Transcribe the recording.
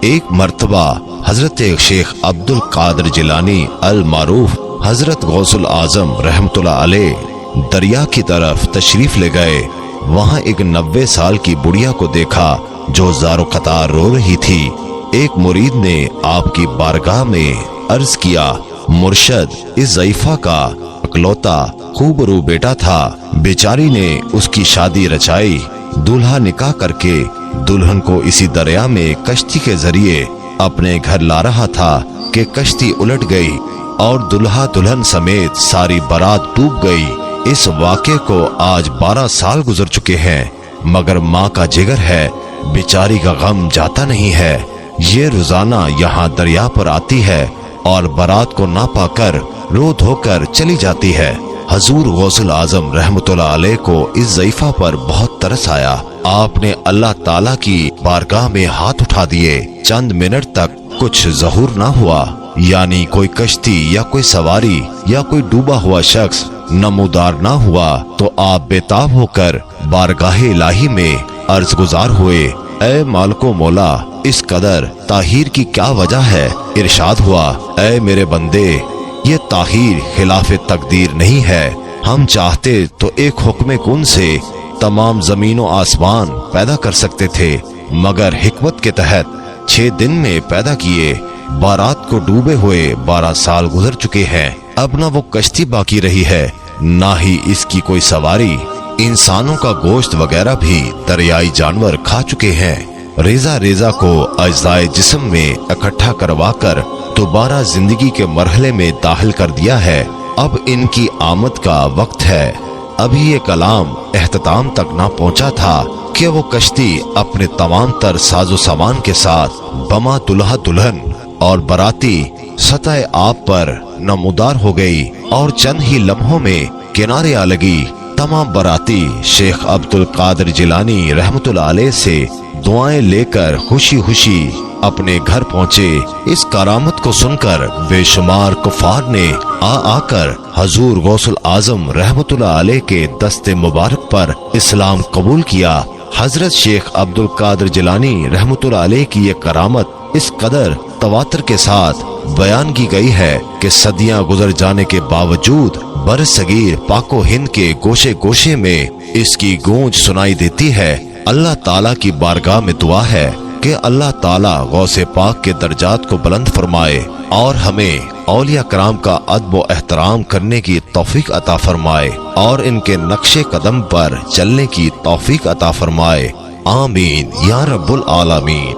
ایک مرتبہ حضرت شیخ عبدل قادر جیلانی المعروف حضرت غوث العظم رحمۃ اللہ علیہ دریا کی طرف تشریف لے گئے۔ وہاں ایک 90 سال کی بڑھیا کو دیکھا جو زار و قطار رو رہی تھی۔ ایک مرید نے آپ کی بارگاہ میں عرض کیا، مرشد، اس ضعیفہ کا اکلوتا خوبرو بیٹا تھا، بیچاری نے اس کی شادی رچائی، دولہا نکاح کر کے دلہن کو اسی دریا میں کشتی کے ذریعے اپنے گھر لا رہا تھا کہ کشتی الٹ گئی اور دلہا دلہن سمیت ساری بارات ڈوب گئی۔ اس واقعے کو آج 12 سال گزر چکے ہیں، مگر ماں کا جگر ہے، بیچاری کا غم جاتا نہیں ہے۔ یہ روزانہ یہاں دریا پر آتی ہے اور بارات کو نہ پا کر رو دھو کر چلی جاتی ہے۔ حضور غوث العظم رحمۃ اللہ علیہ کو اس ضعیفہ پر بہت ترس آیا۔ آپ نے اللہ تعالیٰ کی بارگاہ میں ہاتھ اٹھا دیے۔ چند منٹ تک کچھ ظہور نہ ہوا، یعنی کوئی کشتی یا کوئی سواری یا کوئی ڈوبا ہوا شخص نمودار نہ ہوا تو آپ بےتاب ہو کر بارگاہ الہی میں عرض گزار ہوئے، اے مالک و مولا، اس قدر تاخیر کی کیا وجہ ہے؟ ارشاد ہوا، اے میرے بندے، یہ تاخیر خلاف تقدیر نہیں ہے۔ ہم چاہتے تو ایک حکم کن سے تمام زمین و آسمان پیدا کر سکتے تھے، مگر حکمت کے تحت 6 دن میں پیدا کیے۔ بارات کو ڈوبے ہوئے 12 سال گزر چکے ہیں، اب نہ وہ کشتی باقی رہی ہے نہ ہی اس کی کوئی سواری۔ انسانوں کا گوشت وغیرہ بھی دریائی جانور کھا چکے ہیں۔ ریزہ ریزہ کو اجزائے جسم میں اکٹھا کروا کر دوبارہ زندگی کے مرحلے میں داخل کر دیا ہے۔ اب ان کی آمد کا وقت ہے۔ ابھی یہ کلام اختتام تک نہ پہنچا تھا کہ وہ کشتی اپنے تمام تر ساز و سامان کے ساتھ بما دلہا دلہن اور باراتی سطح آب پر نمودار ہو گئی اور چند ہی لمحوں میں کنارے آ لگی۔ تمام باراتی شیخ عبد القادر جیلانی رحمۃ اللہ علیہ سے دعائیں لے کر خوشی خوشی اپنے گھر پہنچے۔ اس کرامت کو سن کر بے شمار کفار نے آ کر حضور غوث العظم رحمۃ اللہ علیہ کے دست مبارک پر اسلام قبول کیا۔ حضرت شیخ عبد القادر جیلانی رحمۃ اللہ علیہ کی یہ کرامت اس قدر تواتر کے ساتھ بیان کی گئی ہے کہ صدیاں گزر جانے کے باوجود برصغیر پاک و ہند کے گوشے گوشے میں اس کی گونج سنائی دیتی ہے۔ اللہ تعالیٰ کی بارگاہ میں دعا ہے کہ اللہ تعالیٰ غوث پاک کے درجات کو بلند فرمائے اور ہمیں اولیاء کرام کا ادب و احترام کرنے کی توفیق عطا فرمائے اور ان کے نقش قدم پر چلنے کی توفیق عطا فرمائے۔ آمین یا رب العالمین۔